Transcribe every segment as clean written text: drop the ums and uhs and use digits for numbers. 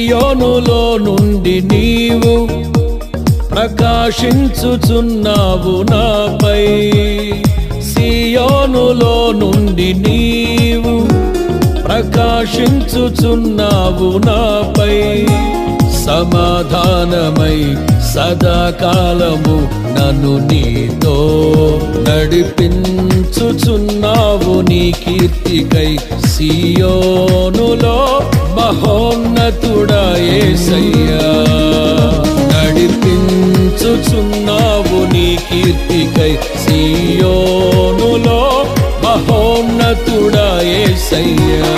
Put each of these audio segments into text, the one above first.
సియోనులో నుండి నీవు ప్రకాశించుచున్నావు నాపై. సియోనులో నుండి నీవు ప్రకాశించుచున్నావు నాపై. సమాధానమై సదాకాలము నన్ను నీతో నడిపించుచున్నావు నీ కీర్తికై. సియోనులో మహోన్నతుడా యేసయ్యా, నడిపించుచున్నావు నీ కీర్తికై. సియోనులో మహోన్నతుడా యేసయ్యా.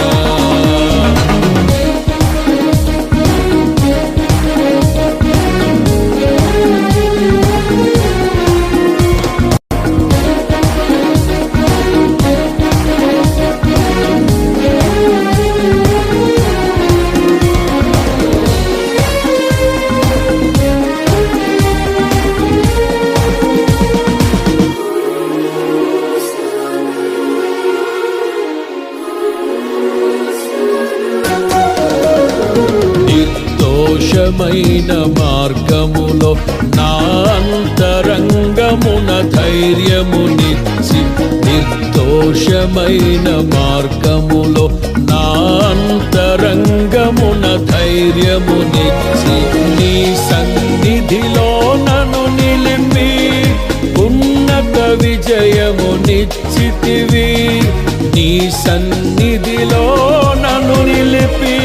నిర్దోషమైన మార్గములో నా అంతరంగమున ధైర్యమునిచ్చి. నిర్దోషమైన మార్గములో నా అంతరంగమున ధైర్యమునిచ్చి. నీ సన్నిధిలో నన్ను నిలిపి ఉన్నత విజయమునిచ్చితివి. నీ సన్నిధిలో నన్ను నిలిపి